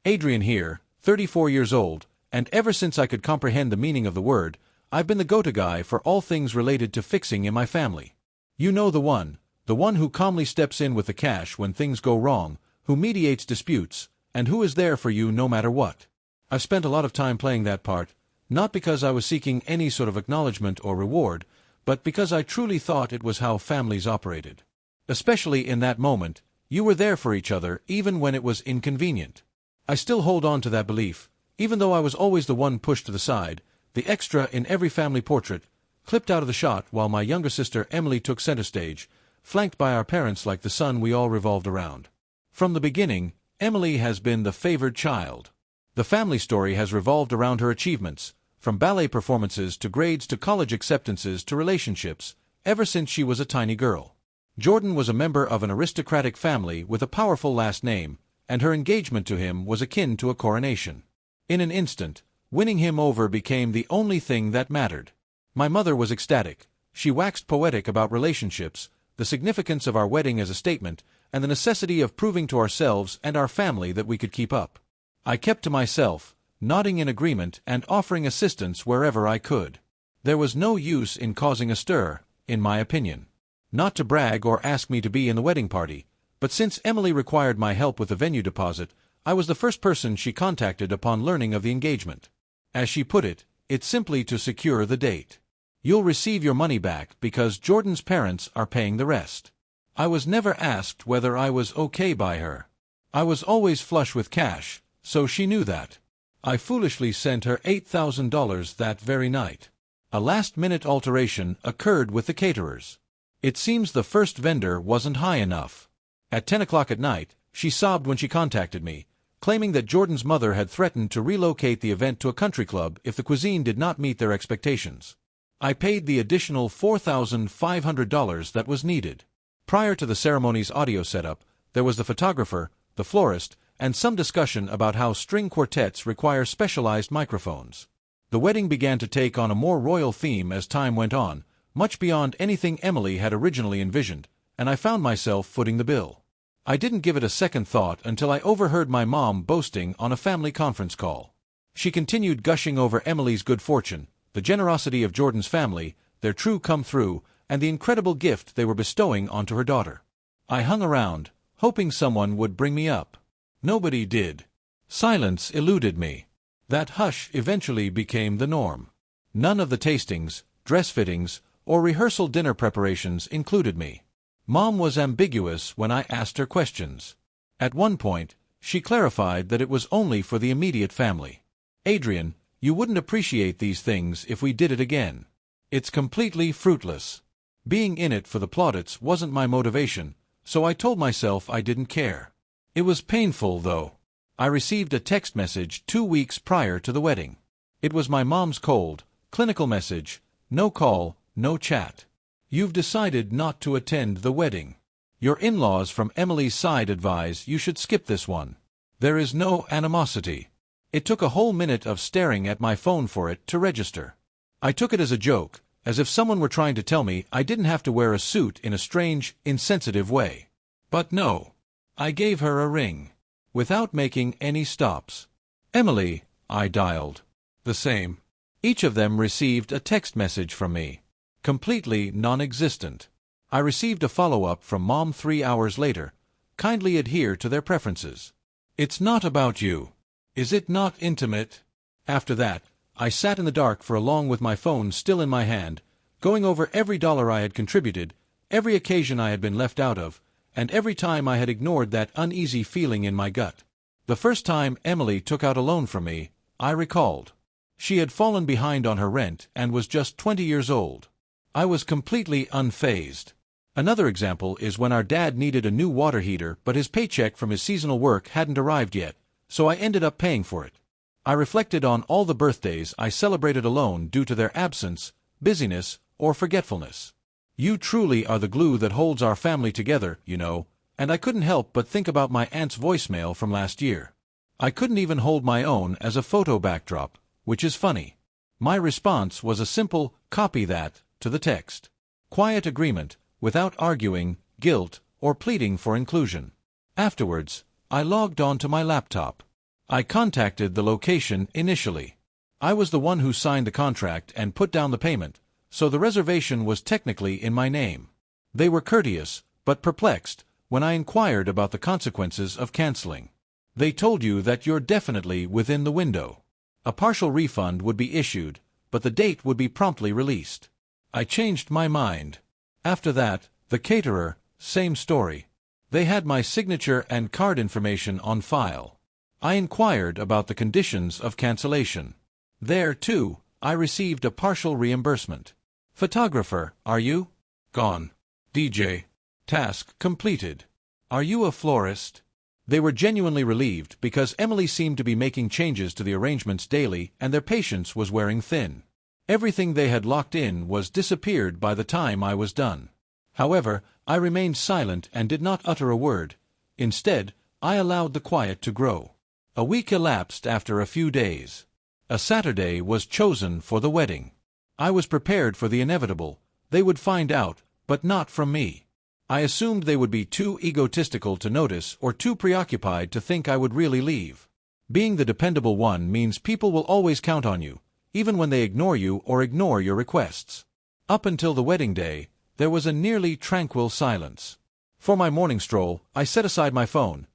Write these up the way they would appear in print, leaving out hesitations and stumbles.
Adrian here, 34 years old, and ever since I could comprehend the meaning of the word, I've been the go-to guy for all things related to fixing in my family. You know the one who calmly steps in with the cash when things go wrong, who mediates disputes, and who is there for you no matter what. I've spent a lot of time playing that part, not because I was seeking any sort of acknowledgement or reward, but because I truly thought it was how families operated. Especially in that moment, you were there for each other even when it was inconvenient. I still hold on to that belief, even though I was always the one pushed to the side, the extra in every family portrait, clipped out of the shot while my younger sister Emily took center stage, flanked by our parents like the sun we all revolved around. From the beginning, Emily has been the favored child. The family story has revolved around her achievements, from ballet performances to grades to college acceptances to relationships, ever since she was a tiny girl. Jordan was a member of an aristocratic family with a powerful last name, and her engagement to him was akin to a coronation. In an instant, winning him over became the only thing that mattered. My mother was ecstatic. She waxed poetic about relationships, the significance of our wedding as a statement, and the necessity of proving to ourselves and our family that we could keep up. I kept to myself, nodding in agreement and offering assistance wherever I could. There was no use in causing a stir, in my opinion. Not to brag or ask me to be in the wedding party, but since Emily required my help with the venue deposit, I was the first person she contacted upon learning of the engagement. As she put it, it's simply to secure the date. You'll receive your money back because Jordan's parents are paying the rest. I was never asked whether I was okay by her. I was always flush with cash, so she knew that. I foolishly sent her $8,000 that very night. A last-minute alteration occurred with the caterers. It seems the first vendor wasn't high enough. At 10 o'clock at night, she sobbed when she contacted me, claiming that Jordan's mother had threatened to relocate the event to a country club if the cuisine did not meet their expectations. I paid the additional $4,500 that was needed. Prior to the ceremony's audio setup, there was the photographer, the florist, and some discussion about how string quartets require specialized microphones. The wedding began to take on a more royal theme as time went on, much beyond anything Emily had originally envisioned, and I found myself footing the bill. I didn't give it a second thought until I overheard my mom boasting on a family conference call. She continued gushing over Emily's good fortune, the generosity of Jordan's family, their true come-through, and the incredible gift they were bestowing onto her daughter. I hung around, hoping someone would bring me up. Nobody did. Silence eluded me. That hush eventually became the norm. None of the tastings, dress fittings, or rehearsal dinner preparations included me. Mom was ambiguous when I asked her questions. At one point, she clarified that it was only for the immediate family. Adrian, you wouldn't appreciate these things if we did it again. It's completely fruitless. Being in it for the plaudits wasn't my motivation, so I told myself I didn't care. It was painful, though. I received a text message 2 weeks prior to the wedding. It was my mom's cold, clinical message: no call, no chat. You've decided not to attend the wedding. Your in-laws from Emily's side advise you should skip this one. There is no animosity. It took a whole minute of staring at my phone for it to register. I took it as a joke, as if someone were trying to tell me I didn't have to wear a suit in a strange, insensitive way. But no. I gave her a ring. Without making any stops. Emily, I dialed. The same. Each of them received a text message from me. Completely non-existent. I received a follow-up from Mom 3 hours later. Kindly adhere to their preferences. It's not about you. Is it not intimate? After that, I sat in the dark for long with my phone still in my hand, going over every dollar I had contributed, every occasion I had been left out of, and every time I had ignored that uneasy feeling in my gut. The first time Emily took out a loan from me, I recalled. She had fallen behind on her rent and was just 20 years old. I was completely unfazed. Another example is when our dad needed a new water heater but his paycheck from his seasonal work hadn't arrived yet, so I ended up paying for it. I reflected on all the birthdays I celebrated alone due to their absence, busyness, or forgetfulness. You truly are the glue that holds our family together, you know, and I couldn't help but think about my aunt's voicemail from last year. I couldn't even hold my own as a photo backdrop, which is funny. My response was a simple "copy that" to the text. Quiet agreement, without arguing, guilt, or pleading for inclusion. Afterwards, I logged on to my laptop. I contacted the location initially. I was the one who signed the contract and put down the payment, so the reservation was technically in my name. They were courteous, but perplexed, when I inquired about the consequences of canceling. They told you that you're definitely within the window. A partial refund would be issued, but the date would be promptly released. I changed my mind. After that, the caterer, same story. They had my signature and card information on file. I inquired about the conditions of cancellation. There, too, I received a partial reimbursement. Photographer, are you? Gone. DJ. Task completed. Are you a florist? They were genuinely relieved because Emily seemed to be making changes to the arrangements daily and their patience was wearing thin. Everything they had locked in was disappeared by the time I was done. However, I remained silent and did not utter a word. Instead, I allowed the quiet to grow. A week elapsed after a few days. A Saturday was chosen for the wedding. I was prepared for the inevitable. They would find out, but not from me. I assumed they would be too egotistical to notice or too preoccupied to think I would really leave. Being the dependable one means people will always count on you, even when they ignore you or ignore your requests. Up until the wedding day, there was a nearly tranquil silence. For my morning stroll, I set aside my phone.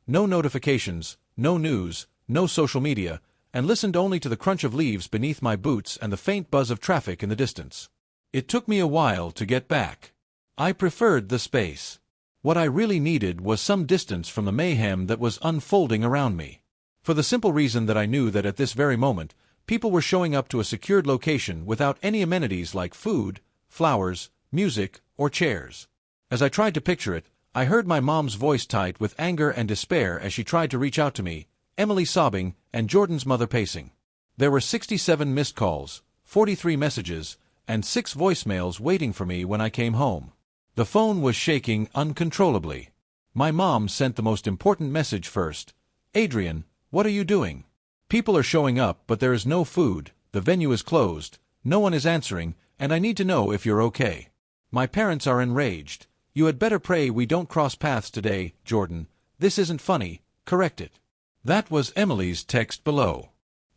No notifications, no news, no social media, and listened only to the crunch of leaves beneath my boots and the faint buzz of traffic in the distance. It took me a while to get back. I preferred the space. What I really needed was some distance from the mayhem that was unfolding around me. For the simple reason that I knew that at this very moment, people were showing up to a secured location without any amenities like food, flowers, music, or chairs. As I tried to picture it, I heard my mom's voice tight with anger and despair as she tried to reach out to me, Emily sobbing, and Jordan's mother pacing. There were 67 missed calls, 43 messages, and 6 voicemails waiting for me when I came home. The phone was shaking uncontrollably. My mom sent the most important message first. Adrian, what are you doing? People are showing up, but there is no food, the venue is closed, no one is answering, and I need to know if you're okay. My parents are enraged. You had better pray we don't cross paths today, Jordan. This isn't funny, correct it. That was Emily's text below.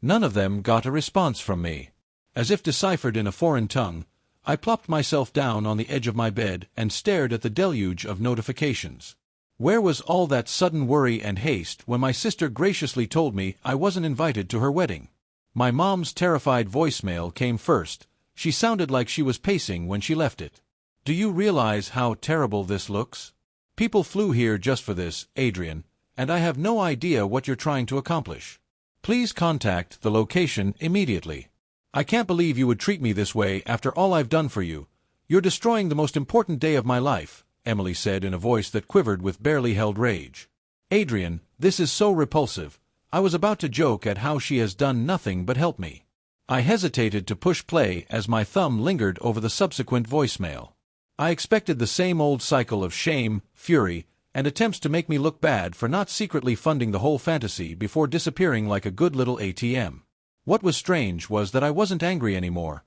None of them got a response from me. As if deciphered in a foreign tongue, I plopped myself down on the edge of my bed and stared at the deluge of notifications. Where was all that sudden worry and haste when my sister graciously told me I wasn't invited to her wedding? My mom's terrified voicemail came first. She sounded like she was pacing when she left it. Do you realize how terrible this looks? People flew here just for this, Adrian, and I have no idea what you're trying to accomplish. Please contact the location immediately. I can't believe you would treat me this way after all I've done for you. You're destroying the most important day of my life, Emily said in a voice that quivered with barely held rage. Adrian, this is so repulsive. I was about to joke at how she has done nothing but help me. I hesitated to push play as my thumb lingered over the subsequent voicemail. I expected the same old cycle of shame, fury, and attempts to make me look bad for not secretly funding the whole fantasy before disappearing like a good little ATM. What was strange was that I wasn't angry anymore.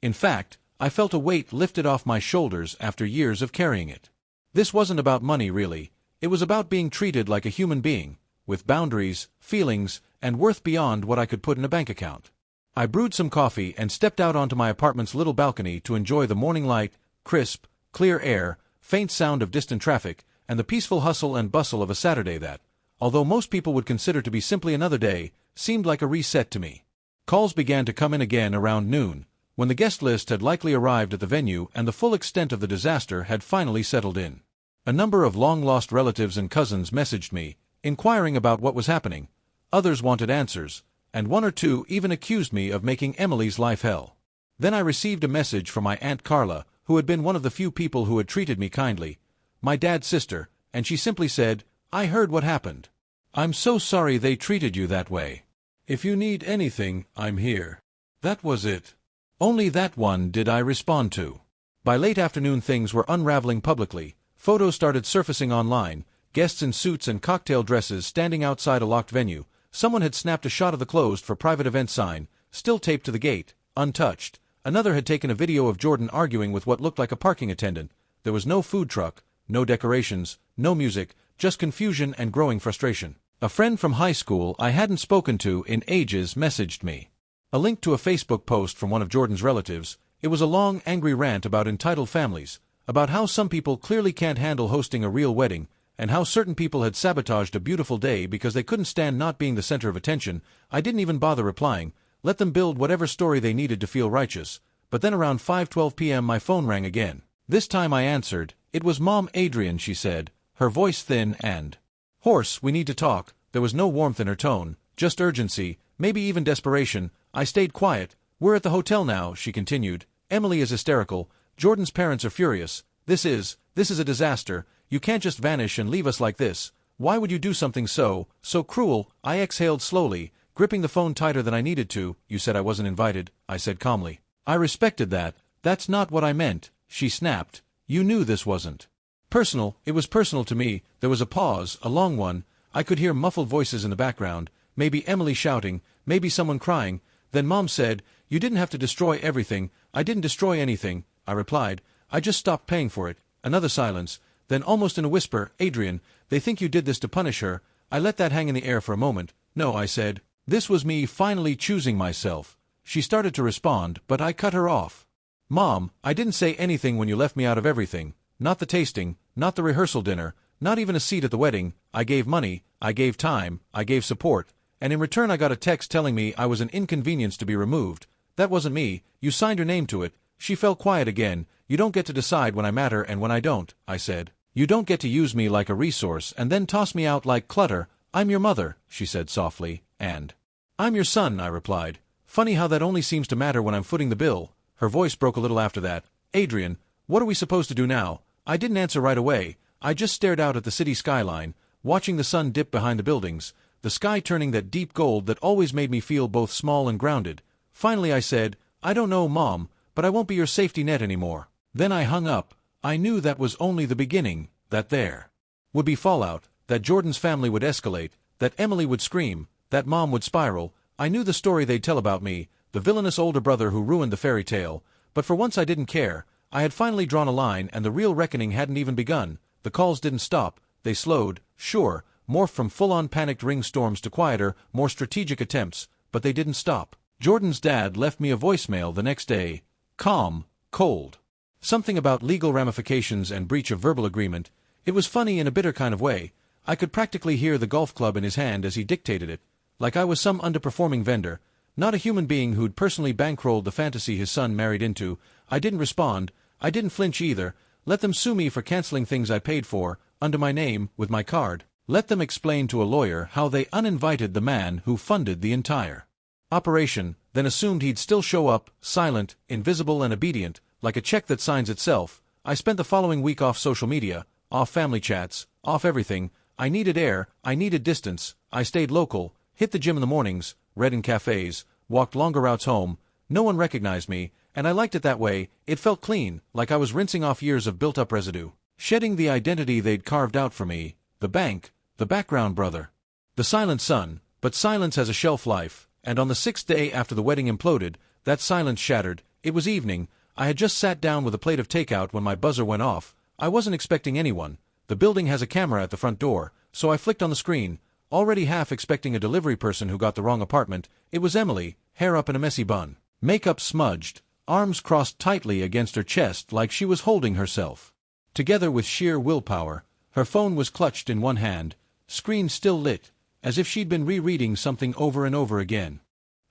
In fact, I felt a weight lifted off my shoulders after years of carrying it. This wasn't about money, really. It was about being treated like a human being, with boundaries, feelings, and worth beyond what I could put in a bank account. I brewed some coffee and stepped out onto my apartment's little balcony to enjoy the morning light, crisp, clear air, faint sound of distant traffic, and the peaceful hustle and bustle of a Saturday that, although most people would consider to be simply another day, seemed like a reset to me. Calls began to come in again around noon, when the guest list had likely arrived at the venue and the full extent of the disaster had finally settled in. A number of long-lost relatives and cousins messaged me, inquiring about what was happening. Others wanted answers, and one or two even accused me of making Emily's life hell. Then I received a message from my Aunt Carla, who had been one of the few people who had treated me kindly, my dad's sister, and she simply said, "I heard what happened. I'm so sorry they treated you that way. If you need anything, I'm here." That was it. Only that one did I respond to. By late afternoon things were unraveling publicly. Photos started surfacing online, guests in suits and cocktail dresses standing outside a locked venue. Someone had snapped a shot of the closed for private event sign, still taped to the gate, untouched. Another had taken a video of Jordan arguing with what looked like a parking attendant. There was no food truck, no decorations, no music, just confusion and growing frustration. A friend from high school I hadn't spoken to in ages messaged me. A link to a Facebook post from one of Jordan's relatives. It was a long, angry rant about entitled families, about how some people clearly can't handle hosting a real wedding, and how certain people had sabotaged a beautiful day because they couldn't stand not being the center of attention. I didn't even bother replying, let them build whatever story they needed to feel righteous. But then around 5:12 p.m. my phone rang again. This time I answered. It was Mom Adrian, she said, her voice thin and hoarse. We need to talk. There was no warmth in her tone, just urgency, maybe even desperation. I stayed quiet. We're at the hotel now, she continued. Emily is hysterical. Jordan's parents are furious. This is a disaster. You can't just vanish and leave us like this. Why would you do something so cruel? I exhaled slowly, gripping the phone tighter than I needed to. You said I wasn't invited, I said calmly. I respected that. That's not what I meant, she snapped. You knew this wasn't personal. It was personal to me. There was a pause, a long one. I could hear muffled voices in the background, maybe Emily shouting, maybe someone crying. Then Mom said, you didn't have to destroy everything. I didn't destroy anything, I replied. I just stopped paying for it. Another silence. Then almost in a whisper, Adrian, they think you did this to punish her. I let that hang in the air for a moment. No, I said. This was me finally choosing myself. She started to respond, but I cut her off. Mom, I didn't say anything when you left me out of everything. Not the tasting, not the rehearsal dinner, not even a seat at the wedding. I gave money, I gave time, I gave support. And in return I got a text telling me I was an inconvenience to be removed. That wasn't me. You signed your name to it. She fell quiet again. You don't get to decide when I matter and when I don't, I said. You don't get to use me like a resource and then toss me out like clutter. I'm your mother, she said softly, and I'm your son, I replied. Funny how that only seems to matter when I'm footing the bill. Her voice broke a little after that. Adrian, what are we supposed to do now? I didn't answer right away. I just stared out at the city skyline, watching the sun dip behind the buildings, the sky turning that deep gold that always made me feel both small and grounded. Finally I said, I don't know, Mom, but I won't be your safety net anymore. Then I hung up. I knew that was only the beginning, that there would be fallout, that Jordan's family would escalate, that Emily would scream, that Mom would spiral. I knew the story they'd tell about me, the villainous older brother who ruined the fairy tale. But for once I didn't care. I had finally drawn a line and the real reckoning hadn't even begun. The calls didn't stop. They slowed, sure, morphed from full-on panicked ring storms to quieter, more strategic attempts, but they didn't stop. Jordan's dad left me a voicemail the next day. Calm, cold. Something about legal ramifications and breach of verbal agreement. It was funny in a bitter kind of way. I could practically hear the golf club in his hand as he dictated it, like I was some underperforming vendor, not a human being who'd personally bankrolled the fantasy his son married into. I didn't respond. I didn't flinch either. Let them sue me for canceling things I paid for, under my name, with my card. Let them explain to a lawyer how they uninvited the man who funded the entire operation, then assumed he'd still show up, silent, invisible and obedient, like a check that signs itself. I spent the following week off social media, off family chats, off everything. I needed air, I needed distance. I stayed local, hit the gym in the mornings, read in cafes, walked longer routes home. No one recognized me, and I liked it that way. It felt clean, like I was rinsing off years of built-up residue, shedding the identity they'd carved out for me, the bank, the background brother, the silent son. But silence has a shelf life, and on the 6th day after the wedding imploded, that silence shattered. It was evening. I had just sat down with a plate of takeout when my buzzer went off. I wasn't expecting anyone. The building has a camera at the front door, so I flicked on the screen, already half expecting a delivery person who got the wrong apartment. It was Emily, hair up in a messy bun, makeup smudged, arms crossed tightly against her chest like she was holding herself together with sheer willpower. Her phone was clutched in one hand, screen still lit, as if she'd been rereading something over and over again.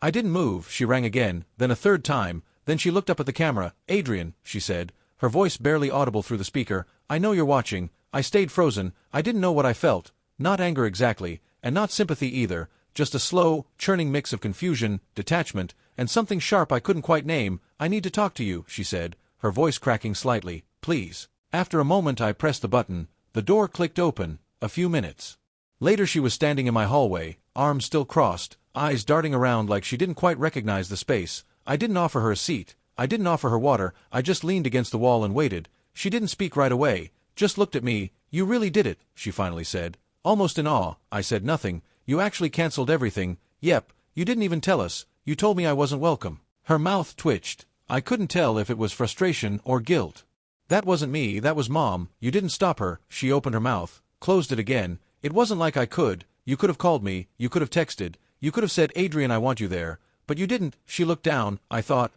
I didn't move. She rang again, then a third time. Then she looked up at the camera. Adrian, she said, her voice barely audible through the speaker. I know you're watching. I stayed frozen. I didn't know what I felt. Not anger exactly, and not sympathy either, just a slow, churning mix of confusion, detachment, and something sharp I couldn't quite name. I need to talk to you, she said, her voice cracking slightly. Please. After a moment I pressed the button. The door clicked open. A few minutes later she was standing in my hallway, arms still crossed, eyes darting around like she didn't quite recognize the space. I didn't offer her a seat. I didn't offer her water. I just leaned against the wall and waited. She didn't speak right away, just looked at me. You really did it, she finally said. Almost in awe. I said nothing. You actually canceled everything. Yep, you didn't even tell us. You told me I wasn't welcome. Her mouth twitched. I couldn't tell if it was frustration or guilt. That wasn't me, that was Mom. You didn't stop her. She opened her mouth, closed it again. It wasn't like I could. You could have called me, you could have texted, you could have said, Adrian, I want you there, but you didn't." She looked down. I thought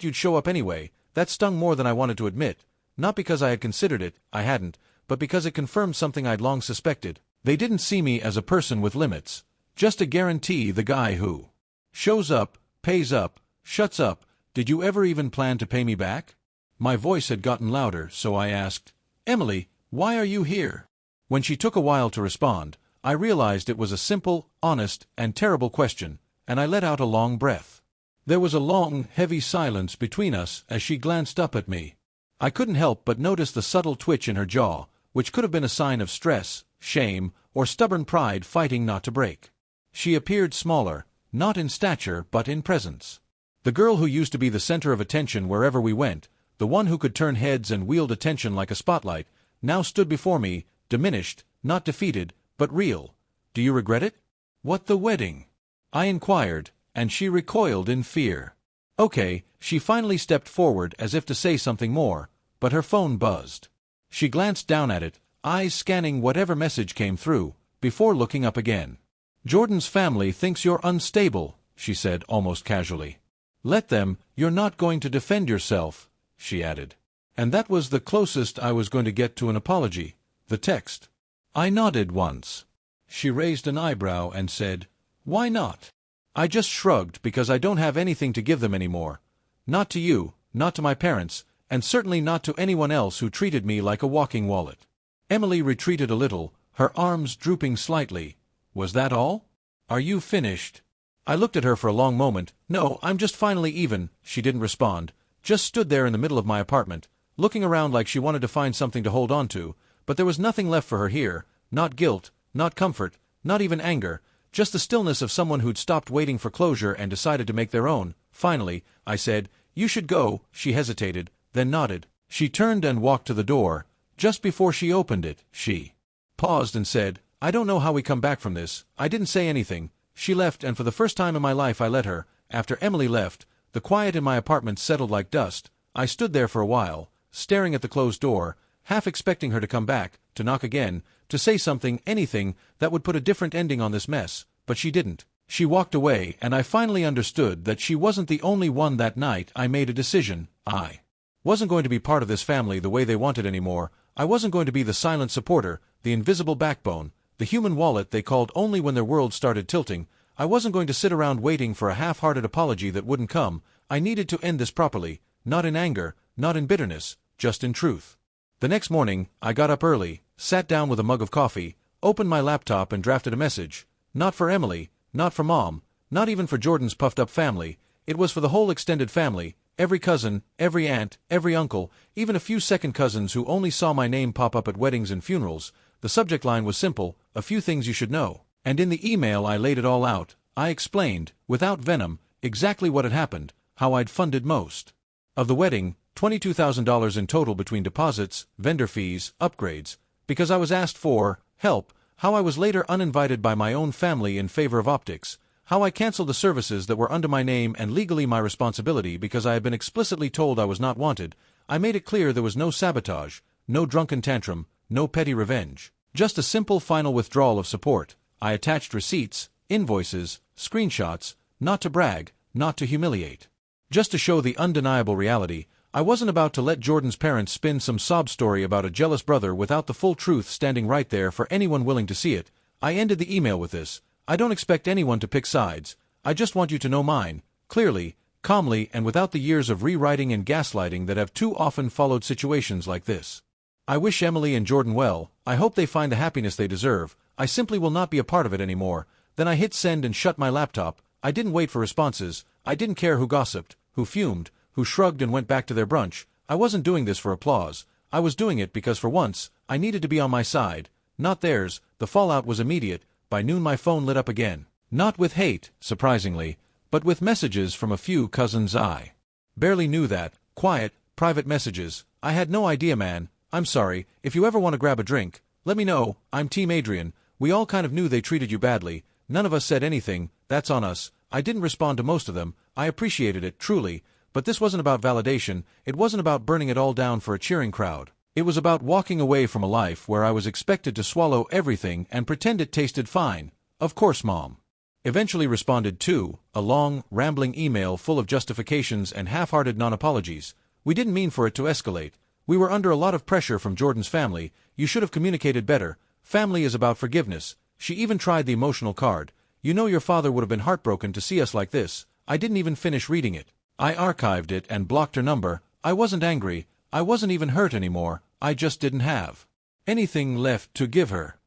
you'd show up anyway." That stung more than I wanted to admit. Not because I had considered it, I hadn't, but because it confirmed something I'd long suspected. They didn't see me as a person with limits. Just a guarantee, the guy who shows up, pays up, shuts up. "Did you ever even plan to pay me back?" My voice had gotten louder, so I asked, "Emily, why are you here?" When she took a while to respond, I realized it was a simple, honest, and terrible question, and I let out a long breath. There was a long, heavy silence between us as she glanced up at me. I couldn't help but notice the subtle twitch in her jaw, which could have been a sign of stress, shame, or stubborn pride fighting not to break. She appeared smaller, not in stature but in presence. The girl who used to be the center of attention wherever we went, the one who could turn heads and wield attention like a spotlight, now stood before me, diminished, not defeated, but real. "Do you regret it?" "What, the wedding?" I inquired, and she recoiled in fear. "Okay." She finally stepped forward as if to say something more, but her phone buzzed. She glanced down at it, eyes scanning whatever message came through, before looking up again. "Jordan's family thinks you're unstable," she said almost casually. "Let them, you're not going to defend yourself," she added. And that was the closest I was going to get to an apology. The text. I nodded once. She raised an eyebrow and said, "Why not?" I just shrugged because I don't have anything to give them anymore. Not to you, not to my parents, and certainly not to anyone else who treated me like a walking wallet. Emily retreated a little, her arms drooping slightly. "Was that all? Are you finished?" I looked at her for a long moment. "No, I'm just finally even." She didn't respond, just stood there in the middle of my apartment, looking around like she wanted to find something to hold on to, but there was nothing left for her here, not guilt, not comfort, not even anger, just the stillness of someone who'd stopped waiting for closure and decided to make their own. Finally, I said, "You should go." She hesitated, then nodded. She turned and walked to the door. Just before she opened it, she paused and said, "I don't know how we come back from this." I didn't say anything. She left, and for the first time in my life I let her. After Emily left, the quiet in my apartment settled like dust. I stood there for a while, staring at the closed door, half expecting her to come back, to knock again, to say something, anything, that would put a different ending on this mess, but she didn't. She walked away, and I finally understood that she wasn't the only one. That night I made a decision. I wasn't going to be part of this family the way they wanted anymore. I wasn't going to be the silent supporter, the invisible backbone, the human wallet they called only when their world started tilting. I wasn't going to sit around waiting for a half-hearted apology that wouldn't come. I needed to end this properly, not in anger, not in bitterness, just in truth. The next morning, I got up early, sat down with a mug of coffee, opened my laptop and drafted a message. Not for Emily, not for Mom, not even for Jordan's puffed-up family. It was for the whole extended family, every cousin, every aunt, every uncle, even a few second cousins who only saw my name pop up at weddings and funerals. The subject line was simple, "A few things you should know." And in the email I laid it all out. I explained, without venom, exactly what had happened, how I'd funded most of the wedding, $22,000 in total between deposits, vendor fees, upgrades, because I was asked for help, how I was later uninvited by my own family in favor of optics, how I canceled the services that were under my name and legally my responsibility because I had been explicitly told I was not wanted. I made it clear there was no sabotage, no drunken tantrum, no petty revenge, just a simple final withdrawal of support. I attached receipts, invoices, screenshots, not to brag, not to humiliate, just to show the undeniable reality. I wasn't about to let Jordan's parents spin some sob story about a jealous brother without the full truth standing right there for anyone willing to see it. I ended the email with this: "I don't expect anyone to pick sides. I just want you to know mine, clearly, calmly, and without the years of rewriting and gaslighting that have too often followed situations like this. I wish Emily and Jordan well. I hope they find the happiness they deserve. I simply will not be a part of it anymore." Then I hit send and shut my laptop. I didn't wait for responses. I didn't care who gossiped, who fumed, who shrugged and went back to their brunch. I wasn't doing this for applause. I was doing it because for once, I needed to be on my side, not theirs. The fallout was immediate. By noon my phone lit up again. Not with hate, surprisingly, but with messages from a few cousins I barely knew. That quiet, private messages. "I had no idea, man. I'm sorry. If you ever want to grab a drink, let me know. I'm Team Adrian. We all kind of knew they treated you badly. None of us said anything. That's on us." I didn't respond to most of them. I appreciated it, truly. But this wasn't about validation. It wasn't about burning it all down for a cheering crowd. It was about walking away from a life where I was expected to swallow everything and pretend it tasted fine. "Of course, Mom." Eventually responded to a long, rambling email full of justifications and half-hearted non-apologies. "We didn't mean for it to escalate. We were under a lot of pressure from Jordan's family. You should have communicated better. Family is about forgiveness." She even tried the emotional card. "You know your father would have been heartbroken to see us like this." I didn't even finish reading it. I archived it and blocked her number. I wasn't angry. I wasn't even hurt anymore. I just didn't have anything left to give her.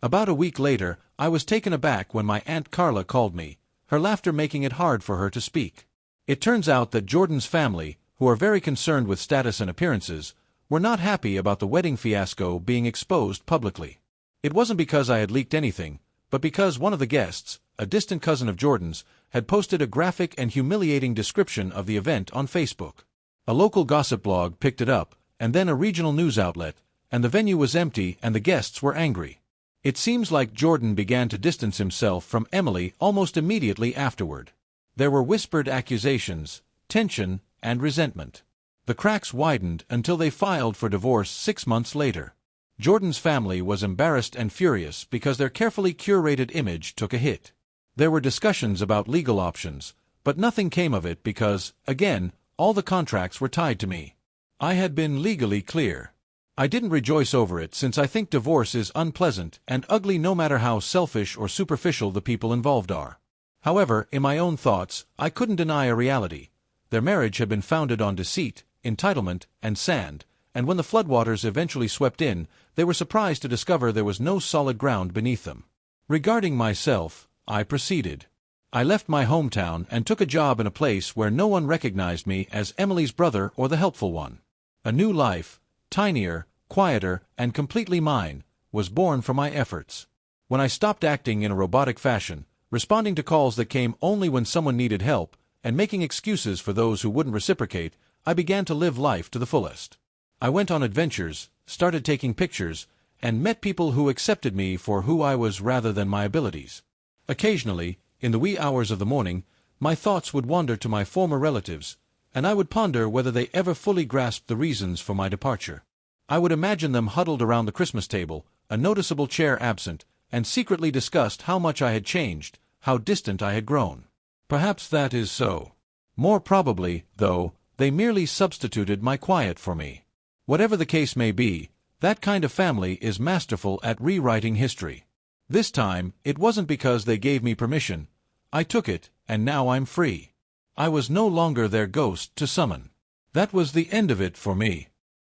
About a week later, I was taken aback when my Aunt Carla called me, her laughter making it hard for her to speak. It turns out that Jordan's family, who are very concerned with status and appearances, were not happy about the wedding fiasco being exposed publicly. It wasn't because I had leaked anything, but because one of the guests, a distant cousin of Jordan's, had posted a graphic and humiliating description of the event on Facebook. A local gossip blog picked it up, and then a regional news outlet, and the venue was empty and the guests were angry. It seems like Jordan began to distance himself from Emily almost immediately afterward. There were whispered accusations, tension, and resentment. The cracks widened until they filed for divorce 6 months later. Jordan's family was embarrassed and furious because their carefully curated image took a hit. There were discussions about legal options, but nothing came of it because, again, all the contracts were tied to me. I had been legally clear. I didn't rejoice over it since I think divorce is unpleasant and ugly no matter how selfish or superficial the people involved are. However, in my own thoughts, I couldn't deny a reality. Their marriage had been founded on deceit, entitlement, and sand, and when the floodwaters eventually swept in, they were surprised to discover there was no solid ground beneath them. Regarding myself, I proceeded. I left my hometown and took a job in a place where no one recognized me as Emily's brother or the helpful one. A new life, tinier, quieter, and completely mine, was born from my efforts. When I stopped acting in a robotic fashion, responding to calls that came only when someone needed help, and making excuses for those who wouldn't reciprocate, I began to live life to the fullest. I went on adventures, started taking pictures, and met people who accepted me for who I was rather than my abilities. Occasionally, in the wee hours of the morning, my thoughts would wander to my former relatives, and I would ponder whether they ever fully grasped the reasons for my departure. I would imagine them huddled around the Christmas table, a noticeable chair absent, and secretly discussed how much I had changed, how distant I had grown. Perhaps that is so. More probably, though, they merely substituted my quiet for me. Whatever the case may be, that kind of family is masterful at rewriting history. This time, it wasn't because they gave me permission. I took it, and now I'm free. I was no longer their ghost to summon. That was the end of it for me.